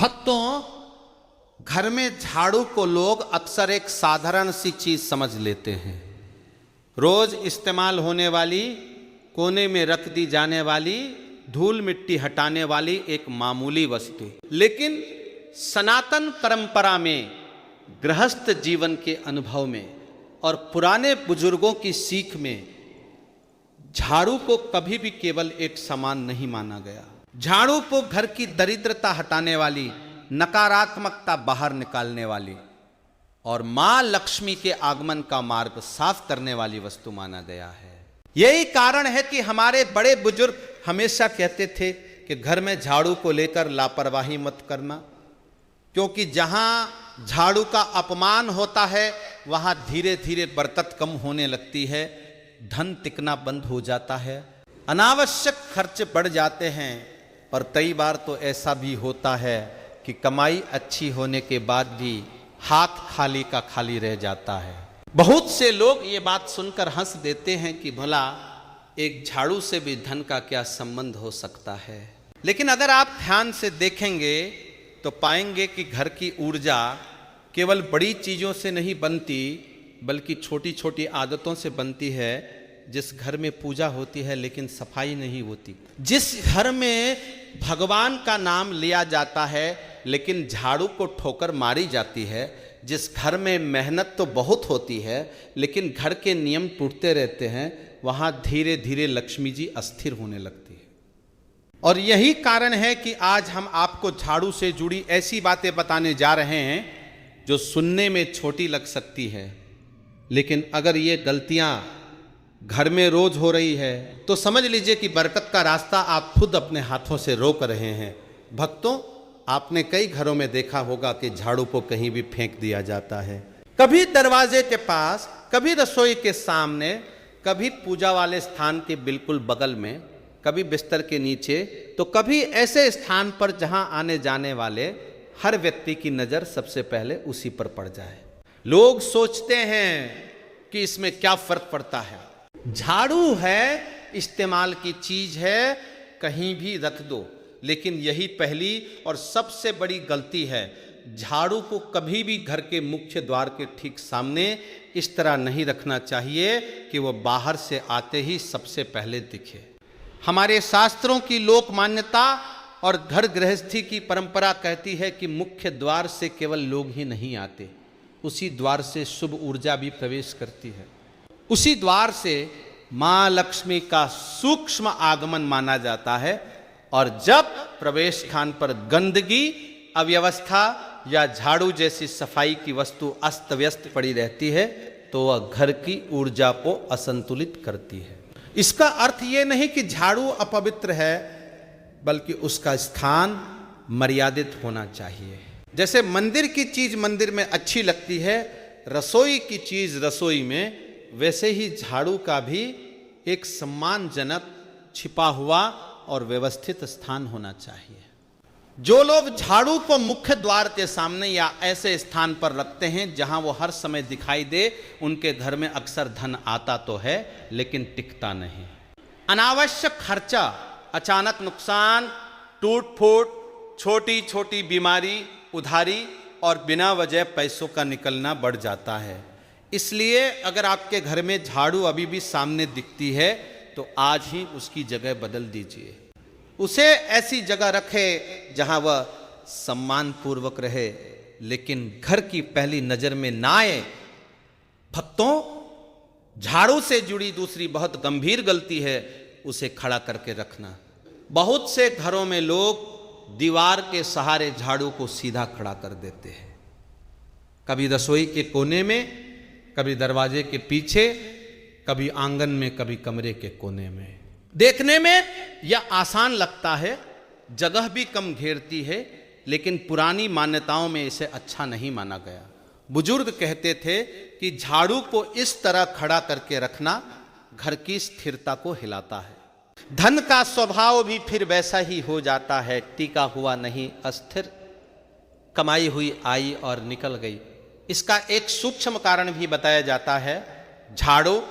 भक्तों, घर में झाड़ू को लोग अक्सर एक साधारण सी चीज समझ लेते हैं। रोज इस्तेमाल होने वाली, कोने में रख दी जाने वाली, धूल मिट्टी हटाने वाली एक मामूली वस्तु। लेकिन सनातन परंपरा में, गृहस्थ जीवन के अनुभव में और पुराने बुजुर्गों की सीख में झाड़ू को कभी भी केवल एक सामान नहीं माना गया। झाड़ू को घर की दरिद्रता हटाने वाली, नकारात्मकता बाहर निकालने वाली और मां लक्ष्मी के आगमन का मार्ग साफ करने वाली वस्तु माना गया है। यही कारण है कि हमारे बड़े बुजुर्ग हमेशा कहते थे कि घर में झाड़ू को लेकर लापरवाही मत करना, क्योंकि जहां झाड़ू का अपमान होता है वहां धीरे धीरे बरकत कम होने लगती है, धन टिकना बंद हो जाता है, अनावश्यक खर्च बढ़ जाते हैं। पर कई बार तो ऐसा भी होता है कि कमाई अच्छी होने के बाद भी हाथ खाली का खाली रह जाता है। बहुत से लोग ये बात सुनकर हंस देते हैं कि भला एक झाड़ू से भी धन का क्या संबंध हो सकता है। लेकिन अगर आप ध्यान से देखेंगे तो पाएंगे कि घर की ऊर्जा केवल बड़ी चीज़ों से नहीं बनती, बल्कि छोटी छोटी आदतों से बनती है। जिस घर में पूजा होती है लेकिन सफाई नहीं होती, जिस घर में भगवान का नाम लिया जाता है लेकिन झाड़ू को ठोकर मारी जाती है, जिस घर में मेहनत तो बहुत होती है लेकिन घर के नियम टूटते रहते हैं, वहाँ धीरे धीरे लक्ष्मी जी अस्थिर होने लगती है। और यही कारण है कि आज हम आपको झाड़ू से जुड़ी ऐसी बातें बताने जा रहे हैं जो सुनने में छोटी लग सकती है, लेकिन अगर ये गलतियां घर में रोज हो रही है तो समझ लीजिए कि बरकत का रास्ता आप खुद अपने हाथों से रोक रहे हैं। भक्तों, आपने कई घरों में देखा होगा कि झाड़ू को कहीं भी फेंक दिया जाता है, कभी दरवाजे के पास, कभी रसोई के सामने, कभी पूजा वाले स्थान के बिल्कुल बगल में, कभी बिस्तर के नीचे, तो कभी ऐसे स्थान पर जहां आने जाने वाले हर व्यक्ति की नजर सबसे पहले उसी पर पड़ जाए। लोग सोचते हैं कि इसमें क्या फर्क पड़ता है, झाड़ू है, इस्तेमाल की चीज है, कहीं भी रख दो। लेकिन यही पहली और सबसे बड़ी गलती है। झाड़ू को कभी भी घर के मुख्य द्वार के ठीक सामने इस तरह नहीं रखना चाहिए कि वह बाहर से आते ही सबसे पहले दिखे। हमारे शास्त्रों की लोक मान्यता और घर गृहस्थी की परंपरा कहती है कि मुख्य द्वार से केवल लोग ही नहीं आते, उसी द्वार से शुभ ऊर्जा भी प्रवेश करती है। उसी द्वार से मां लक्ष्मी का सूक्ष्म आगमन माना जाता है। और जब प्रवेश स्थान पर गंदगी, अव्यवस्था या झाड़ू जैसी सफाई की वस्तु अस्त व्यस्त पड़ी रहती है तो वह घर की ऊर्जा को असंतुलित करती है। इसका अर्थ ये नहीं कि झाड़ू अपवित्र है, बल्कि उसका स्थान मर्यादित होना चाहिए। जैसे मंदिर की चीज मंदिर में अच्छी लगती है, रसोई की चीज रसोई में, वैसे ही झाड़ू का भी एक सम्मानजनक, छिपा हुआ और व्यवस्थित स्थान होना चाहिए। जो लोग झाड़ू को मुख्य द्वार के सामने या ऐसे स्थान पर रखते हैं जहां वो हर समय दिखाई दे, उनके घर में अक्सर धन आता तो है लेकिन टिकता नहीं। अनावश्यक खर्चा, अचानक नुकसान, टूट फूट, छोटी छोटी बीमारी, उधारी और बिना वजह पैसों का निकलना बढ़ जाता है। इसलिए अगर आपके घर में झाड़ू अभी भी सामने दिखती है तो आज ही उसकी जगह बदल दीजिए। उसे ऐसी जगह रखे जहां वह सम्मानपूर्वक रहे, लेकिन घर की पहली नजर में ना आए। भक्तों, झाड़ू से जुड़ी दूसरी बहुत गंभीर गलती है उसे खड़ा करके रखना। बहुत से घरों में लोग दीवार के सहारे झाड़ू को सीधा खड़ा कर देते हैं, कभी रसोई के कोने में, कभी दरवाजे के पीछे, कभी आंगन में, कभी कमरे के कोने में। देखने में यह आसान लगता है, जगह भी कम घेरती है, लेकिन पुरानी मान्यताओं में इसे अच्छा नहीं माना गया। बुजुर्ग कहते थे कि झाड़ू को इस तरह खड़ा करके रखना घर की स्थिरता को हिलाता है। धन का स्वभाव भी फिर वैसा ही हो जाता है, टिका हुआ नहीं, अस्थिर। कमाई हुई आई और निकल गई। इसका एक सूक्ष्म कारण भी बताया जाता है। झाड़ू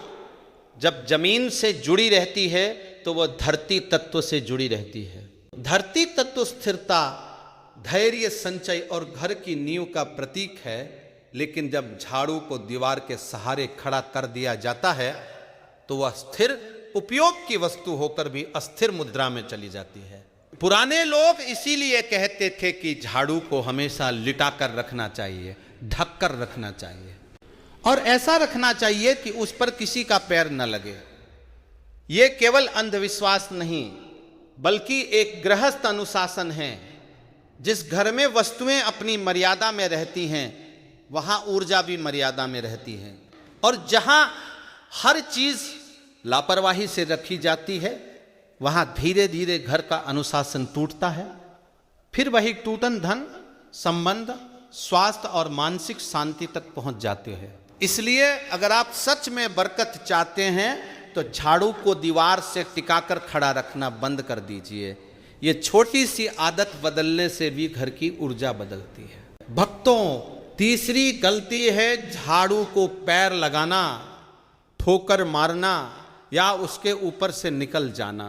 जब जमीन से जुड़ी रहती है तो वह धरती तत्व से जुड़ी रहती है। धरती तत्व स्थिरता धैर्य, संचय और घर की नींव का प्रतीक है, लेकिन जब झाड़ू को दीवार के सहारे खड़ा कर दिया जाता है तो वह स्थिर उपयोग की वस्तु होकर भी अस्थिर मुद्रा में चली जाती है। पुराने लोग इसीलिए कहते थे कि झाड़ू को हमेशा लिटा कर रखना चाहिए, ढक कर रखना चाहिए और ऐसा रखना चाहिए कि उस पर किसी का पैर न लगे। यह केवल अंधविश्वास नहीं बल्कि एक गृहस्थ अनुशासन है। जिस घर में वस्तुएं अपनी मर्यादा में रहती हैं वहां ऊर्जा भी मर्यादा में रहती है, और जहां हर चीज लापरवाही से रखी जाती है वहां धीरे धीरे घर का अनुशासन टूटता है। फिर वही टूटन धन, संबंध, स्वास्थ्य और मानसिक शांति तक पहुंच जाते हैं। इसलिए अगर आप सच में बरकत चाहते हैं तो झाड़ू को दीवार से टिकाकर खड़ा रखना बंद कर दीजिए। ये छोटी सी आदत बदलने से भी घर की ऊर्जा बदलती है। भक्तों, तीसरी गलती है झाड़ू को पैर लगाना, ठोकर मारना या उसके ऊपर से निकल जाना।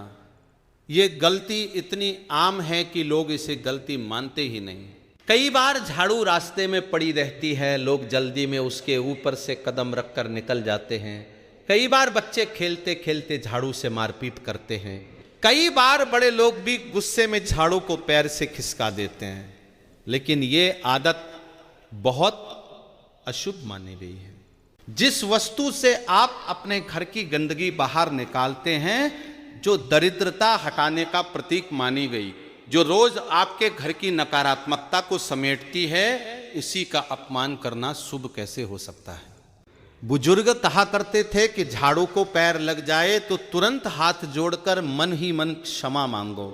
ये गलती इतनी आम है कि लोग इसे गलती मानते ही नहीं। कई बार झाड़ू रास्ते में पड़ी रहती है, लोग जल्दी में उसके ऊपर से कदम रखकर निकल जाते हैं। कई बार बच्चे खेलते खेलते झाड़ू से मारपीट करते हैं। कई बार बड़े लोग भी गुस्से में झाड़ू को पैर से खिसका देते हैं। लेकिन ये आदत बहुत अशुभ मानी गई है। जिस वस्तु से आप अपने घर की गंदगी बाहर निकालते हैं, जो दरिद्रता हटाने का प्रतीक मानी गई, जो रोज आपके घर की नकारात्मकता को समेटती है, इसी का अपमान करना शुभ कैसे हो सकता है। बुजुर्ग कहा करते थे कि झाड़ू को पैर लग जाए तो तुरंत हाथ जोड़कर मन ही मन क्षमा मांगो,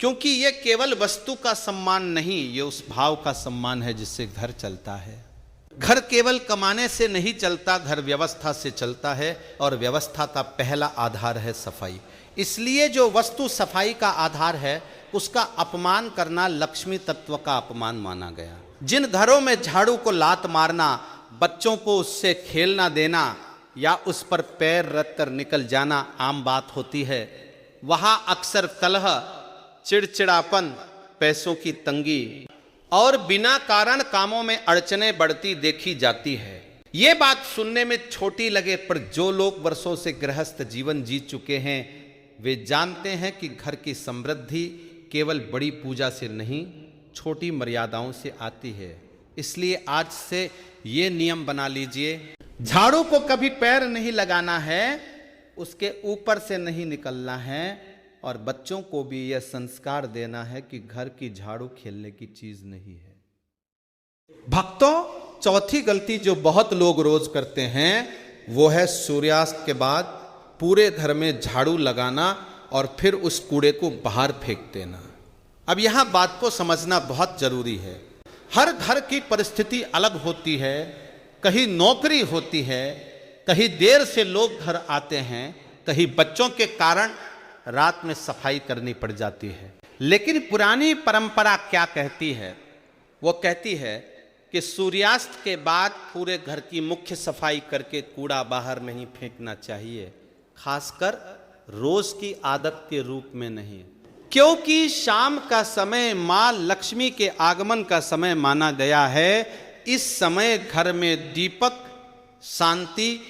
क्योंकि यह केवल वस्तु का सम्मान नहीं, यह उस भाव का सम्मान है जिससे घर चलता है। घर केवल कमाने से नहीं चलता, घर व्यवस्था से चलता है, और व्यवस्था का पहला आधार है सफाई। इसलिए जो वस्तु सफाई का आधार है उसका अपमान करना लक्ष्मी तत्व का अपमान माना गया। जिन घरों में झाड़ू को लात मारना, बच्चों को उससे खेलना देना या उस पर पैर रख कर निकल जाना आम बात होती है, वहां अक्सर कलह, चिड़चिड़ापन, पैसों की तंगी और बिना कारण कामों में अड़चनें बढ़ती देखी जाती है। ये बात सुनने में छोटी लगे, पर जो लोग वर्षों से गृहस्थ जीवन जी चुके हैं वे जानते हैं कि घर की समृद्धि केवल बड़ी पूजा से नहीं, छोटी मर्यादाओं से आती है। इसलिए आज से ये नियम बना लीजिए, झाड़ू को कभी पैर नहीं लगाना है, उसके ऊपर से नहीं निकलना है, और बच्चों को भी यह संस्कार देना है कि घर की झाड़ू खेलने की चीज नहीं है। भक्तों, चौथी गलती जो बहुत लोग रोज करते हैं वो है सूर्यास्त के बाद पूरे घर में झाड़ू लगाना और फिर उस कूड़े को बाहर फेंक देना। अब यहां बात को समझना बहुत जरूरी है। हर घर की परिस्थिति अलग होती है, कहीं नौकरी होती है, कहीं देर से लोग घर आते हैं, कहीं बच्चों के कारण रात में सफाई करनी पड़ जाती है। लेकिन पुरानी परंपरा क्या कहती है? वो कहती है कि सूर्यास्त के बाद पूरे घर की मुख्य सफाई करके कूड़ा बाहर नहीं फेंकना चाहिए, खासकर रोज की आदत के रूप में नहीं, क्योंकि शाम का समय मां लक्ष्मी के आगमन का समय माना गया है। इस समय घर में दीपक, शांति,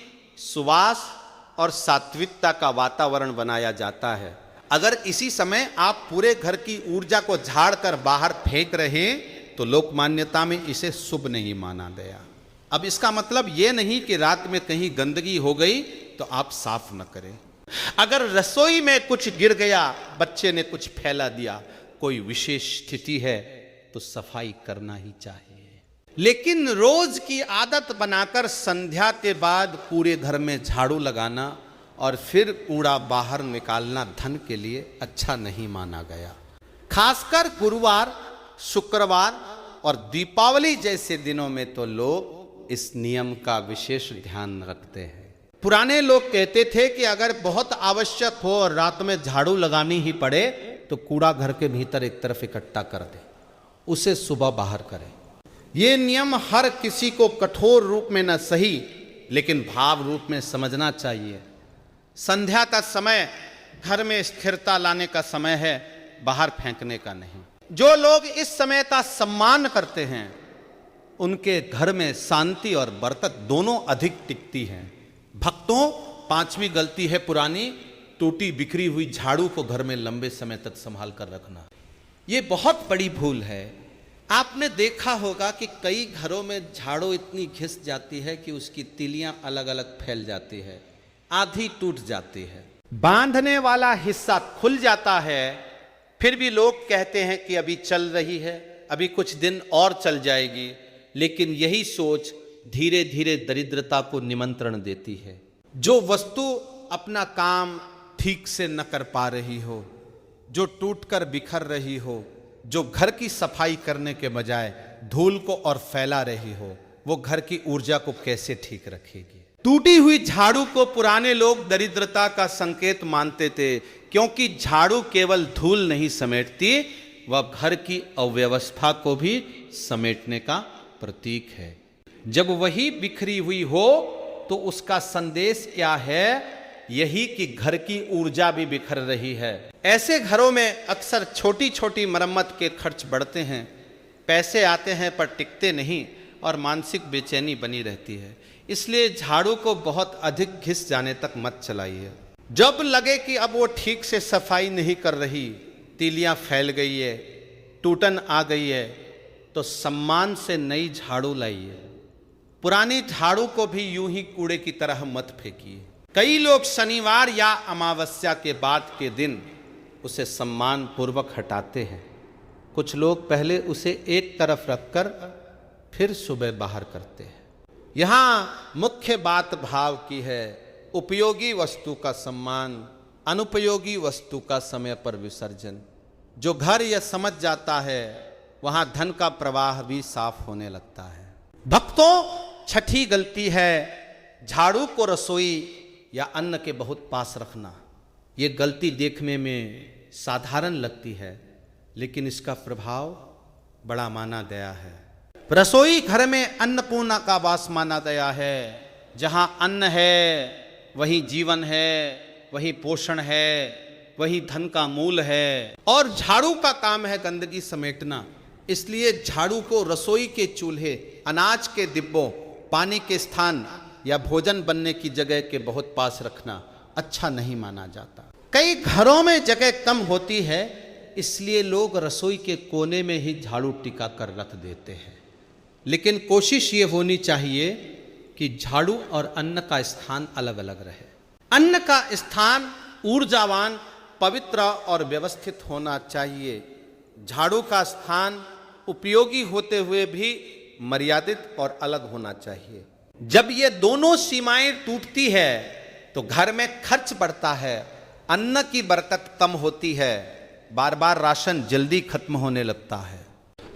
सुवास और सात्विकता का वातावरण बनाया जाता है। अगर इसी समय आप पूरे घर की ऊर्जा को झाड़ कर बाहर फेंक रहे तो लोक मान्यता में इसे शुभ नहीं माना गया। अब इसका मतलब यह नहीं कि रात में कहीं गंदगी हो गई तो आप साफ न करें। अगर रसोई में कुछ गिर गया, बच्चे ने कुछ फैला दिया, कोई विशेष स्थिति है तो सफाई करना ही चाहिए। लेकिन रोज की आदत बनाकर संध्या के बाद पूरे घर में झाड़ू लगाना और फिर कूड़ा बाहर निकालना धन के लिए अच्छा नहीं माना गया। खासकर गुरुवार, शुक्रवार और दीपावली जैसे दिनों में तो लोग इस नियम का विशेष ध्यान रखते हैं। पुराने लोग कहते थे कि अगर बहुत आवश्यक हो और रात में झाड़ू लगानी ही पड़े तो कूड़ा घर के भीतर एक तरफ इकट्ठा कर दे, उसे सुबह बाहर करें। ये नियम हर किसी को कठोर रूप में न सही लेकिन भाव रूप में समझना चाहिए। संध्या का समय घर में स्थिरता लाने का समय है, बाहर फेंकने का नहीं। जो लोग इस समय का सम्मान करते हैं उनके घर में शांति और बरकत दोनों अधिक टिकती हैं। भक्तों, पांचवी गलती है पुरानी, टूटी बिखरी हुई झाड़ू को घर में लंबे समय तक संभाल कर रखना। ये बहुत बड़ी भूल है। आपने देखा होगा कि कई घरों में झाड़ू इतनी घिस जाती है कि उसकी तीलियां अलग अलग फैल जाती है, आधी टूट जाती है, बांधने वाला हिस्सा खुल जाता है, फिर भी लोग कहते हैं कि अभी चल रही है, अभी कुछ दिन और चल जाएगी। लेकिन यही सोच धीरे धीरे दरिद्रता को निमंत्रण देती है। जो वस्तु अपना काम ठीक से न कर पा रही हो, जो टूटकर बिखर रही हो, जो घर की सफाई करने के बजाय धूल को और फैला रही हो, वो घर की ऊर्जा को कैसे ठीक रखेगी। टूटी हुई झाड़ू को पुराने लोग दरिद्रता का संकेत मानते थे, क्योंकि झाड़ू केवल धूल नहीं समेटती, वह घर की अव्यवस्था को भी समेटने का प्रतीक है। जब वही बिखरी हुई हो तो उसका संदेश क्या है? यही कि घर की ऊर्जा भी बिखर रही है। ऐसे घरों में अक्सर छोटी छोटी मरम्मत के खर्च बढ़ते हैं, पैसे आते हैं पर टिकते नहीं और मानसिक बेचैनी बनी रहती है। इसलिए झाड़ू को बहुत अधिक घिस जाने तक मत चलाइए। जब लगे कि अब वो ठीक से सफाई नहीं कर रही, तीलियां फैल गई है, टूटन आ गई है, तो सम्मान से नई झाड़ू लाइए। पुरानी झाड़ू को भी यूं ही कूड़े की तरह मत फेंकिए। कई लोग शनिवार या अमावस्या के बाद के दिन उसे सम्मान पूर्वक हटाते हैं। कुछ लोग पहले उसे एक तरफ रखकर फिर सुबह बाहर करते हैं। यहाँ मुख्य बात भाव की है, उपयोगी वस्तु का सम्मान, अनुपयोगी वस्तु का समय पर विसर्जन। जो घर यह समझ जाता है, वहां धन का प्रवाह भी साफ होने लगता है। भक्तों, छठी गलती है झाड़ू को रसोई या अन्न के बहुत पास रखना। ये गलती देखने में साधारण लगती है, लेकिन इसका प्रभाव बड़ा माना गया है। रसोई घर में अन्नपूर्णा का वास माना गया है। जहां अन्न है वहीं जीवन है, वहीं पोषण है, वहीं धन का मूल है। और झाड़ू का काम है गंदगी समेटना। इसलिए झाड़ू को रसोई के चूल्हे, अनाज के डिब्बों, पानी के स्थान या भोजन बनने की जगह के बहुत पास रखना अच्छा नहीं माना जाता। कई घरों में जगह कम होती है, इसलिए लोग रसोई के कोने में ही झाड़ू टिका कर रख देते हैं। लेकिन कोशिश ये होनी चाहिए कि झाड़ू और अन्न का स्थान अलग अलग रहे। अन्न का स्थान ऊर्जावान, पवित्र और व्यवस्थित होना चाहिए। झाड़ू का स्थान उपयोगी होते हुए भी मर्यादित और अलग होना चाहिए। जब ये दोनों सीमाएं टूटती है तो घर में खर्च बढ़ता है, अन्न की बरकत कम होती है, बार बार राशन जल्दी खत्म होने लगता है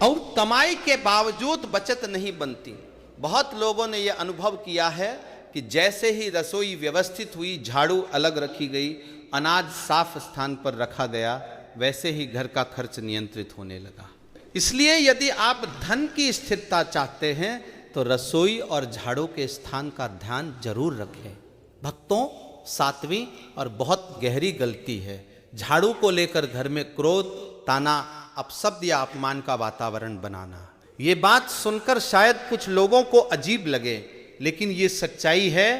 और कमाई के बावजूद बचत नहीं बनती। बहुत लोगों ने यह अनुभव किया है कि जैसे ही रसोई व्यवस्थित हुई, झाड़ू अलग रखी गई, अनाज साफ स्थान पर रखा गया, वैसे ही घर का खर्च नियंत्रित होने लगा। इसलिए यदि आप धन की स्थिरता चाहते हैं तो रसोई और झाड़ू के स्थान का ध्यान जरूर रखें। भक्तों, सातवीं और बहुत गहरी गलती है झाड़ू को लेकर घर में क्रोध, ताना, अपशब्द या अपमान का वातावरण बनाना। ये बात सुनकर शायद कुछ लोगों को अजीब लगे, लेकिन ये सच्चाई है।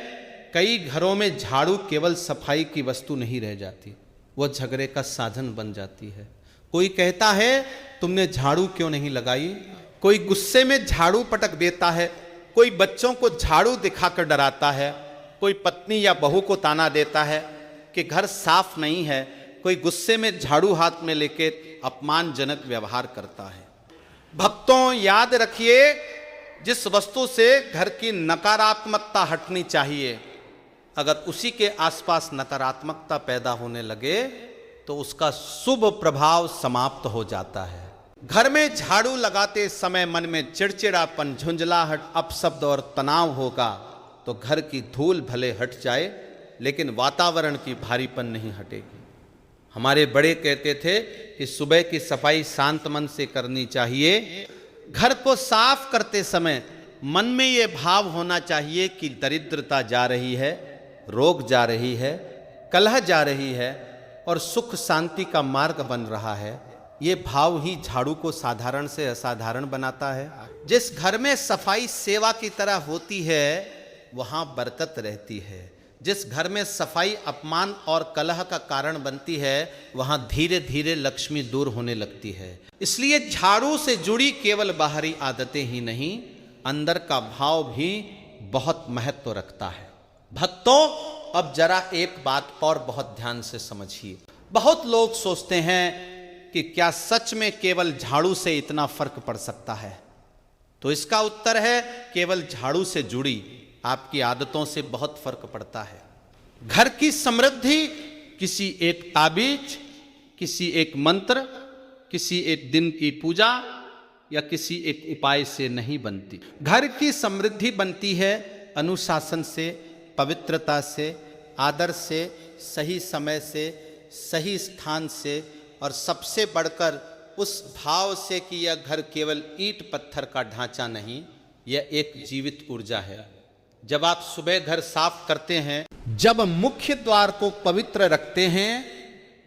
कई घरों में झाड़ू केवल सफाई की वस्तु नहीं रह जाती, वह झगड़े का साधन बन जाती है। कोई कहता है तुमने झाड़ू क्यों नहीं लगाई, कोई गुस्से में झाड़ू पटक देता है, कोई बच्चों को झाड़ू दिखाकर डराता है, कोई पत्नी या बहू को ताना देता है कि घर साफ नहीं है, कोई गुस्से में झाड़ू हाथ में लेके अपमानजनक व्यवहार करता है। भक्तों, याद रखिए, जिस वस्तु से घर की नकारात्मकता हटनी चाहिए, अगर उसी के आसपास नकारात्मकता पैदा होने लगे तो उसका शुभ प्रभाव समाप्त हो जाता है। घर में झाड़ू लगाते समय मन में चिड़चिड़ापन, झुंझलाहट, अपशब्द और तनाव होगा तो घर की धूल भले हट जाए, लेकिन वातावरण की भारीपन नहीं हटेगी। हमारे बड़े कहते थे कि सुबह की सफाई शांत मन से करनी चाहिए। घर को साफ करते समय मन में ये भाव होना चाहिए कि दरिद्रता जा रही है, रोग जा रही है, कलह जा रही है और सुख शांति का मार्ग बन रहा है। ये भाव ही झाड़ू को साधारण से असाधारण बनाता है। जिस घर में सफाई सेवा की तरह होती है वहां बरकत रहती है। जिस घर में सफाई अपमान और कलह का कारण बनती है वहां धीरे धीरे लक्ष्मी दूर होने लगती है। इसलिए झाड़ू से जुड़ी केवल बाहरी आदतें ही नहीं, अंदर का भाव भी बहुत महत्व रखता है। भक्तों, अब जरा एक बात और बहुत ध्यान से समझिए। बहुत लोग सोचते हैं कि क्या सच में केवल झाड़ू से इतना फर्क पड़ सकता है? तो इसका उत्तर है, केवल झाड़ू से जुड़ी आपकी आदतों से बहुत फर्क पड़ता है। घर की समृद्धि किसी एक ताबीज, किसी एक मंत्र, किसी एक दिन की पूजा या किसी एक उपाय से नहीं बनती। घर की समृद्धि बनती है अनुशासन से, पवित्रता से, आदर से, सही समय से, सही स्थान से, और सबसे बढ़कर उस भाव से कि यह घर केवल ईंट पत्थर का ढांचा नहीं, यह एक जीवित ऊर्जा है। जब आप सुबह घर साफ करते हैं, जब मुख्य द्वार को पवित्र रखते हैं,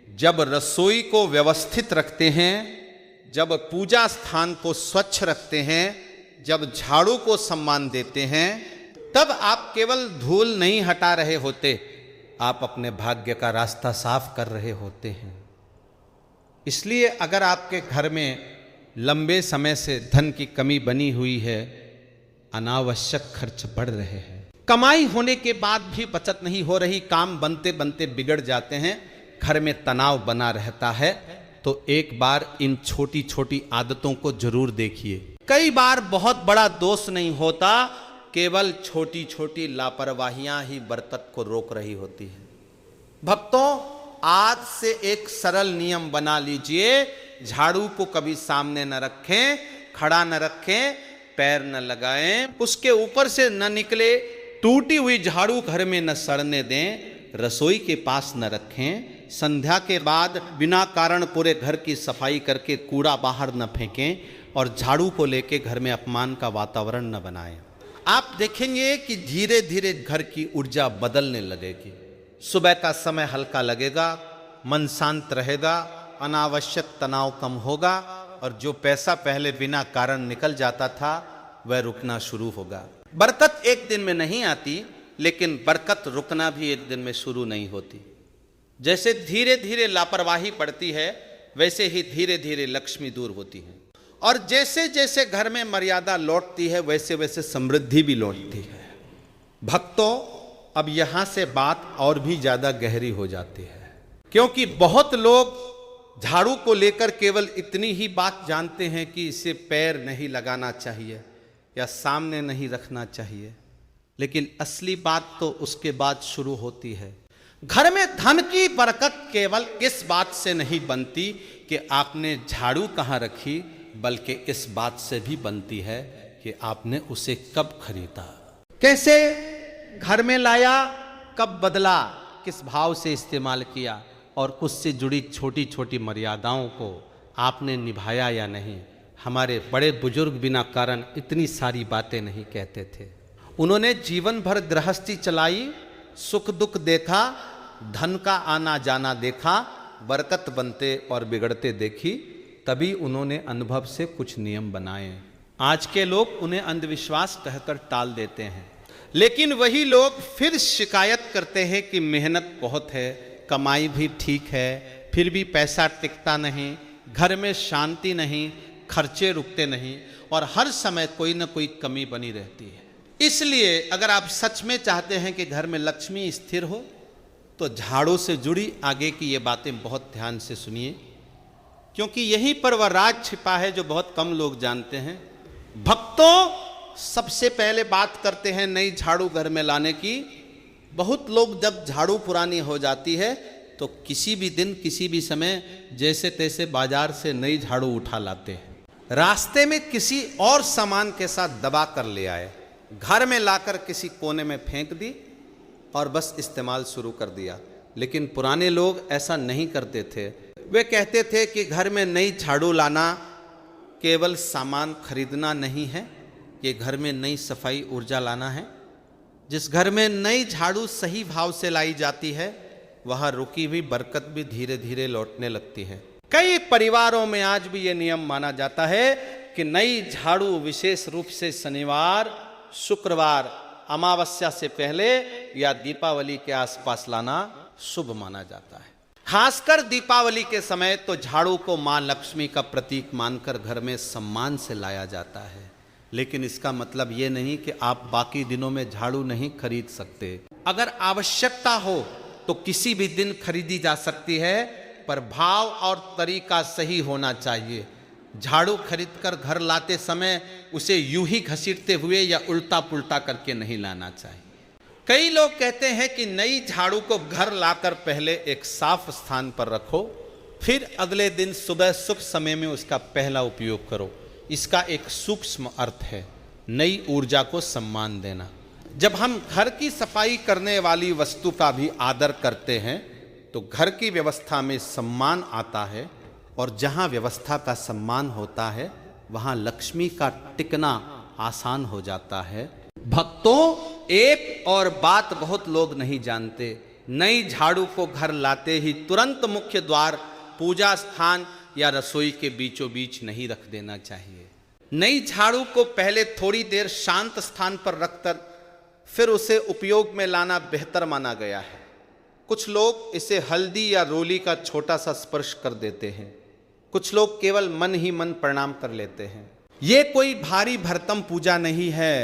जब रसोई को व्यवस्थित रखते हैं, जब पूजा स्थान को स्वच्छ रखते हैं, जब झाड़ू को सम्मान देते हैं, तब आप केवल धूल नहीं हटा रहे होते, आप अपने भाग्य का रास्ता साफ कर रहे होते हैं। इसलिए अगर आपके घर में लंबे समय से धन की कमी बनी हुई है, अनावश्यक खर्च बढ़ रहे हैं, कमाई होने के बाद भी बचत नहीं हो रही, काम बनते बनते बिगड़ जाते हैं, घर में तनाव बना रहता है, तो एक बार इन छोटी छोटी आदतों को जरूर देखिए। कई बार बहुत बड़ा दोष नहीं होता, केवल छोटी छोटी लापरवाहियां ही बरकत को रोक रही होती है। भक्तों, आज से एक सरल नियम बना लीजिए, झाड़ू को कभी सामने न रखें, खड़ा न रखें, पैर न लगाएं, उसके ऊपर से न निकले, टूटी हुई झाड़ू घर में न सड़ने दें, रसोई के पास न रखें, संध्या के बाद बिना कारण पूरे घर की सफाई करके कूड़ा बाहर न फेंकें, और झाड़ू को लेके घर में अपमान का वातावरण न बनाएं। आप देखेंगे कि धीरे धीरे घर की ऊर्जा बदलने लगेगी। सुबह का समय हल्का लगेगा, मन शांत रहेगा, अनावश्यक तनाव कम होगा, और जो पैसा पहले बिना कारण निकल जाता था वह रुकना शुरू होगा। बरकत एक दिन में नहीं आती, लेकिन बरकत रुकना भी एक दिन में शुरू नहीं होती। जैसे धीरे धीरे लापरवाही बढ़ती है, वैसे ही धीरे धीरे लक्ष्मी दूर होती है, और जैसे जैसे घर में मर्यादा लौटती है, वैसे वैसे समृद्धि भी लौटती है। भक्तों, अब यहां से बात और भी ज्यादा गहरी हो जाती है, क्योंकि बहुत लोग झाड़ू को लेकर केवल इतनी ही बात जानते हैं कि इसे पैर नहीं लगाना चाहिए या सामने नहीं रखना चाहिए, लेकिन असली बात तो उसके बाद शुरू होती है। घर में धन की बरकत केवल इस बात से नहीं बनती कि आपने झाड़ू कहाँ रखी, बल्कि इस बात से भी बनती है कि आपने उसे कब खरीदा, कैसे घर में लाया, कब बदला, किस भाव से इस्तेमाल किया, और उससे जुड़ी छोटी छोटी मर्यादाओं को आपने निभाया या नहीं। हमारे बड़े बुजुर्ग बिना कारण इतनी सारी बातें नहीं कहते थे। उन्होंने जीवन भर गृहस्थी चलाई, सुख दुख देखा, धन का आना जाना देखा, बरकत बनते और बिगड़ते देखी, तभी उन्होंने अनुभव से कुछ नियम बनाए। आज के लोग उन्हें अंधविश्वास कहकर टाल देते हैं, लेकिन वही लोग फिर शिकायत करते हैं कि मेहनत बहुत है, कमाई भी ठीक है, फिर भी पैसा टिकता नहीं, घर में शांति नहीं, खर्चे रुकते नहीं, और हर समय कोई ना कोई कमी बनी रहती है। इसलिए अगर आप सच में चाहते हैं कि घर में लक्ष्मी स्थिर हो, तो झाड़ू से जुड़ी आगे की ये बातें बहुत ध्यान से सुनिए, क्योंकि यहीं पर वह राज छिपा है जो बहुत कम लोग जानते हैं। भक्तों, सबसे पहले बात करते हैं नई झाड़ू घर में लाने की। बहुत लोग जब झाड़ू पुरानी हो जाती है तो किसी भी दिन किसी भी समय जैसे तैसे बाजार से नई झाड़ू उठा लाते हैं, रास्ते में किसी और सामान के साथ दबा कर ले आए, घर में लाकर किसी कोने में फेंक दी और बस इस्तेमाल शुरू कर दिया। लेकिन पुराने लोग ऐसा नहीं करते थे। वे कहते थे कि घर में नई झाड़ू लाना केवल सामान खरीदना नहीं है, ये घर में नई सफाई ऊर्जा लाना है। जिस घर में नई झाड़ू सही भाव से लाई जाती है, वहाँ रुकी हुई बरकत भी धीरे धीरे लौटने लगती है। कई परिवारों में आज भी ये नियम माना जाता है कि नई झाड़ू विशेष रूप से शनिवार, शुक्रवार, अमावस्या से पहले या दीपावली के आसपास लाना शुभ माना जाता है। खासकर दीपावली के समय तो झाड़ू को मां लक्ष्मी का प्रतीक मानकर घर में सम्मान से लाया जाता है। लेकिन इसका मतलब ये नहीं कि आप बाकी दिनों में झाड़ू नहीं खरीद सकते। अगर आवश्यकता हो तो किसी भी दिन खरीदी जा सकती है, पर भाव और तरीका सही होना चाहिए। झाड़ू खरीदकर घर लाते समय उसे यूं ही घसीटते हुए या उल्टा पुल्टा करके नहीं लाना चाहिए। कई लोग कहते हैं कि नई झाड़ू को घर लाकर पहले एक साफ स्थान पर रखो, फिर अगले दिन सुबह शुभ समय में उसका पहला उपयोग करो। इसका एक सूक्ष्म अर्थ है नई ऊर्जा को सम्मान देना। जब हम घर की सफाई करने वाली वस्तु का भी आदर करते हैं तो घर की व्यवस्था में सम्मान आता है, और जहाँ व्यवस्था का सम्मान होता है वहाँ लक्ष्मी का टिकना आसान हो जाता है। भक्तों, एक और बात बहुत लोग नहीं जानते, नई झाड़ू को घर लाते ही तुरंत मुख्य द्वार, पूजा स्थान या रसोई के बीचों बीच नहीं रख देना चाहिए। नई झाड़ू को पहले थोड़ी देर शांत स्थान पर रखकर फिर उसे उपयोग में लाना बेहतर माना गया है। कुछ लोग इसे हल्दी या रोली का छोटा सा स्पर्श कर देते हैं, कुछ लोग केवल मन ही मन प्रणाम कर लेते हैं। ये कोई भारी भरतम पूजा नहीं है,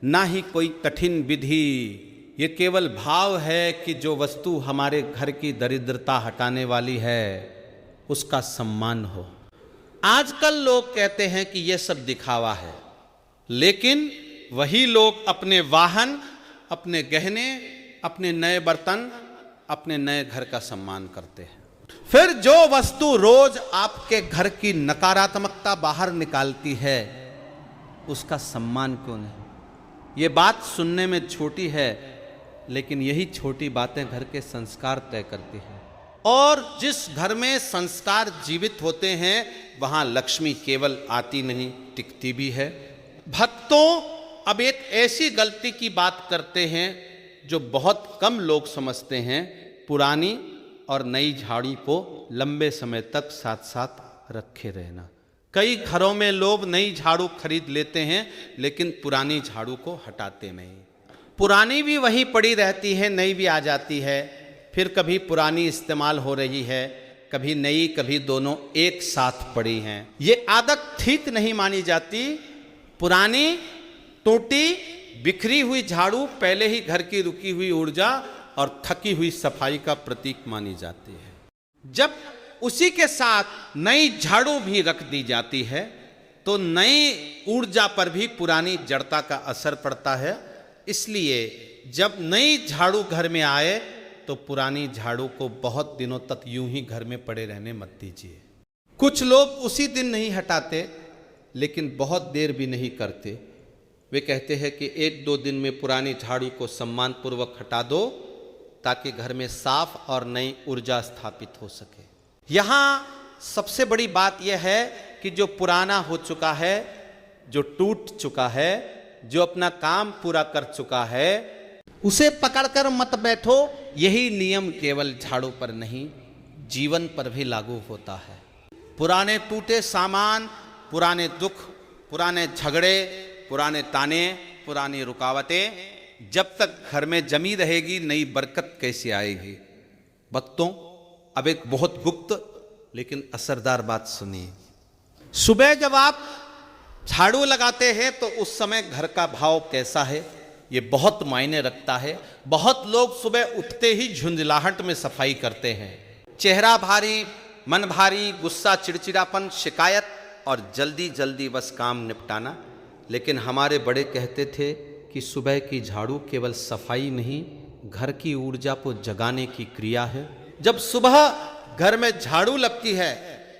ना ही कोई कठिन विधि। ये केवल भाव है कि जो वस्तु हमारे घर की दरिद्रता हटाने वाली है उसका सम्मान हो। आजकल लोग कहते हैं कि यह सब दिखावा है, लेकिन वही लोग अपने वाहन, अपने गहने, अपने नए बर्तन, अपने नए घर का सम्मान करते हैं। फिर जो वस्तु रोज आपके घर की नकारात्मकता बाहर निकालती है उसका सम्मान क्यों नहीं? ये बात सुनने में छोटी है, लेकिन यही छोटी बातें घर के संस्कार तय करती हैं। और जिस घर में संस्कार जीवित होते हैं वहां लक्ष्मी केवल आती नहीं, टिकती भी है। भक्तों, अब एक ऐसी गलती की बात करते हैं जो बहुत कम लोग समझते हैं। पुरानी और नई झाड़ू को लंबे समय तक साथ साथ रखे रहना। कई घरों में लोग नई झाड़ू खरीद लेते हैं लेकिन पुरानी झाड़ू को हटाते नहीं। पुरानी भी वहीं पड़ी रहती है, नई भी आ जाती है, फिर कभी पुरानी इस्तेमाल हो रही है, कभी नई, कभी दोनों एक साथ पड़ी हैं। ये आदत ठीक नहीं मानी जाती। पुरानी, टूटी, बिखरी हुई झाड़ू पहले ही घर की रुकी हुई ऊर्जा और थकी हुई सफाई का प्रतीक मानी जाती है। जब उसी के साथ नई झाड़ू भी रख दी जाती है तो नई ऊर्जा पर भी पुरानी जड़ता का असर पड़ता है। इसलिए जब नई झाड़ू घर में आए तो पुरानी झाड़ू को बहुत दिनों तक यूं ही घर में पड़े रहने मत दीजिए। कुछ लोग उसी दिन नहीं हटाते, लेकिन बहुत देर भी नहीं करते। वे कहते हैं कि 1-2 दिन में पुरानी झाड़ू को सम्मानपूर्वक हटा दो ताकि घर में साफ और नई ऊर्जा स्थापित हो सके। यहाँ सबसे बड़ी बात यह है कि जो पुराना हो चुका है, जो टूट चुका है, जो अपना काम पूरा कर चुका है, उसे पकड़कर मत बैठो। यही नियम केवल झाड़ू पर नहीं, जीवन पर भी लागू होता है। पुराने टूटे सामान, पुराने दुख, पुराने झगड़े, पुराने ताने, पुरानी रुकावटें जब तक घर में जमी रहेगी नई बरकत कैसे आएगी? भक्तों, अब एक बहुत गुप्त लेकिन असरदार बात सुनिए। सुबह जब आप झाड़ू लगाते हैं तो उस समय घर का भाव कैसा है ये बहुत मायने रखता है। बहुत लोग सुबह उठते ही झुंझलाहट में सफाई करते हैं। चेहरा भारी, मन भारी, गुस्सा, चिड़चिड़ापन, शिकायत और जल्दी जल्दी बस काम निपटाना। लेकिन हमारे बड़े कहते थे कि सुबह की झाड़ू केवल सफाई नहीं, घर की ऊर्जा को जगाने की क्रिया है। जब सुबह घर में झाड़ू लगती है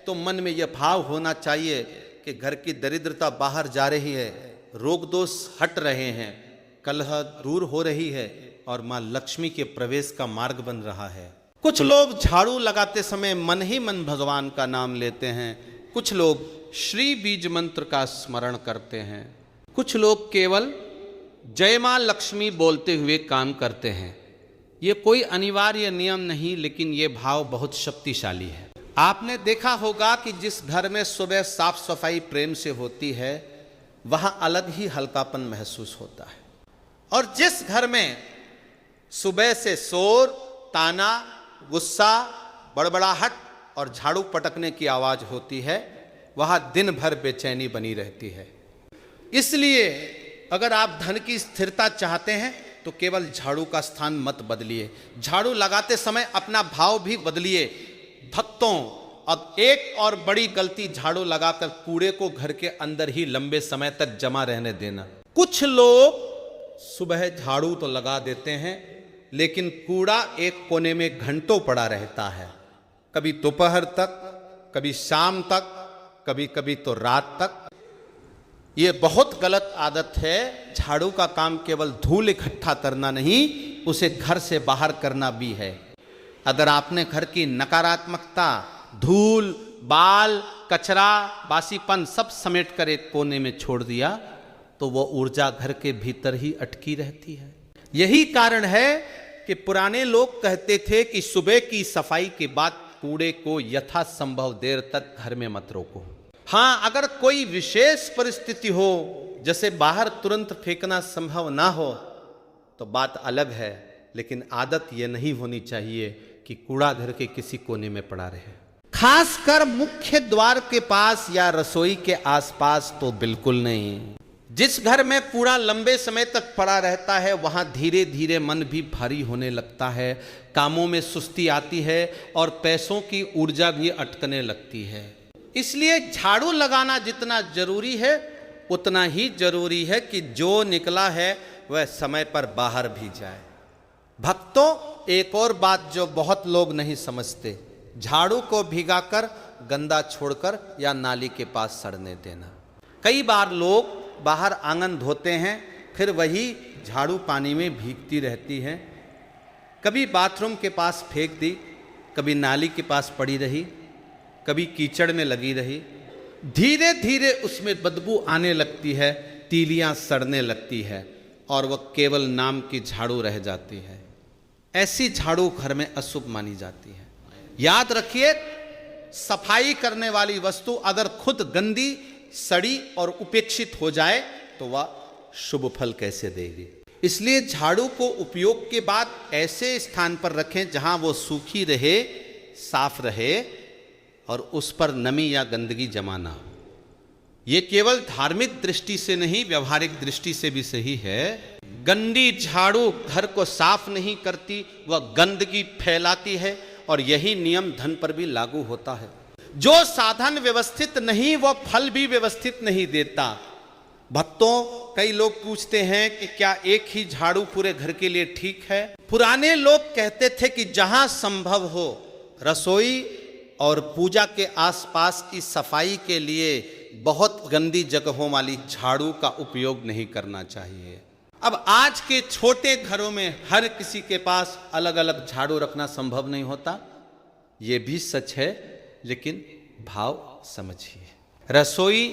तो मन में यह भाव होना चाहिए कि घर की दरिद्रता बाहर जा रही है, रोग दोष हट रहे हैं, कलह दूर हो रही है और मां लक्ष्मी के प्रवेश का मार्ग बन रहा है। कुछ लोग झाड़ू लगाते समय मन ही मन भगवान का नाम लेते हैं, कुछ लोग श्री बीज मंत्र का स्मरण करते हैं, कुछ लोग केवल जय मां लक्ष्मी बोलते हुए काम करते हैं। ये कोई अनिवार्य नियम नहीं, लेकिन ये भाव बहुत शक्तिशाली है। आपने देखा होगा कि जिस घर में सुबह साफ सफाई प्रेम से होती है वहां अलग ही हल्कापन महसूस होता है, और जिस घर में सुबह से शोर, ताना, गुस्सा, बड़बड़ाहट और झाड़ू पटकने की आवाज होती है वहां दिन भर बेचैनी बनी रहती है। इसलिए अगर आप धन की स्थिरता चाहते हैं तो केवल झाड़ू का स्थान मत बदलिए, झाड़ू लगाते समय अपना भाव भी बदलिए। भक्तों, अब एक और बड़ी गलती झाड़ू लगाकर कूड़े को घर के अंदर ही लंबे समय तक जमा रहने देना। कुछ लोग सुबह झाड़ू तो लगा देते हैं लेकिन कूड़ा एक कोने में घंटों पड़ा रहता है, कभी दोपहर तक, कभी शाम तक, कभी कभी तो रात तक। ये बहुत गलत आदत है। झाड़ू का काम केवल धूल इकट्ठा करना नहीं, उसे घर से बाहर करना भी है। अगर आपने घर की नकारात्मकता, धूल, बाल, कचरा, बासीपन सब समेट कर एक कोने में छोड़ दिया तो वो ऊर्जा घर के भीतर ही अटकी रहती है। यही कारण है कि पुराने लोग कहते थे कि सुबह की सफाई के बाद कूड़े को यथासंभव देर तक घर में मत रोको। हाँ, अगर कोई विशेष परिस्थिति हो जैसे बाहर तुरंत फेंकना संभव ना हो तो बात अलग है, लेकिन आदत यह नहीं होनी चाहिए कि कूड़ा घर के किसी कोने में पड़ा रहे। खासकर मुख्य द्वार के पास या रसोई के आसपास तो बिल्कुल नहीं। जिस घर में कूड़ा लंबे समय तक पड़ा रहता है वहां धीरे धीरे मन भी भारी होने लगता है, कामों में सुस्ती आती है और पैसों की ऊर्जा भी अटकने लगती है। इसलिए झाड़ू लगाना जितना जरूरी है उतना ही जरूरी है कि जो निकला है वह समय पर बाहर भी जाए। भक्तों, एक और बात जो बहुत लोग नहीं समझते, झाड़ू को भिगाकर गंदा छोड़कर या नाली के पास सड़ने देना। कई बार लोग बाहर आंगन धोते हैं फिर वही झाड़ू पानी में भीगती रहती है, कभी बाथरूम के पास फेंक दी, कभी नाली के पास पड़ी रही, कभी कीचड़ में लगी रही। धीरे धीरे उसमें बदबू आने लगती है, तीलियां सड़ने लगती है और वह केवल नाम की झाड़ू रह जाती है। ऐसी झाड़ू घर में अशुभ मानी जाती है। याद रखिए, सफाई करने वाली वस्तु अगर खुद गंदी, सड़ी और उपेक्षित हो जाए तो वह शुभ फल कैसे देगी। इसलिए झाड़ू को उपयोग के बाद ऐसे स्थान पर रखें जहां वो सूखी रहे, साफ रहे और उस पर नमी या गंदगी जमा ना हो। ये केवल धार्मिक दृष्टि से नहीं, व्यवहारिक दृष्टि से भी सही है। गंदी झाड़ू घर को साफ नहीं करती, वह गंदगी फैलाती है और यही नियम धन पर भी लागू होता है। जो साधन व्यवस्थित नहीं वह फल भी व्यवस्थित नहीं देता। भक्तों, कई लोग पूछते हैं कि क्या एक ही झाड़ू पूरे घर के लिए ठीक है। पुराने लोग कहते थे कि जहां संभव हो रसोई और पूजा के आसपास की सफाई के लिए बहुत गंदी जगहों वाली झाड़ू का उपयोग नहीं करना चाहिए। अब आज के छोटे घरों में हर किसी के पास अलग अलग झाड़ू रखना संभव नहीं होता, ये भी सच है, लेकिन भाव समझिए। रसोई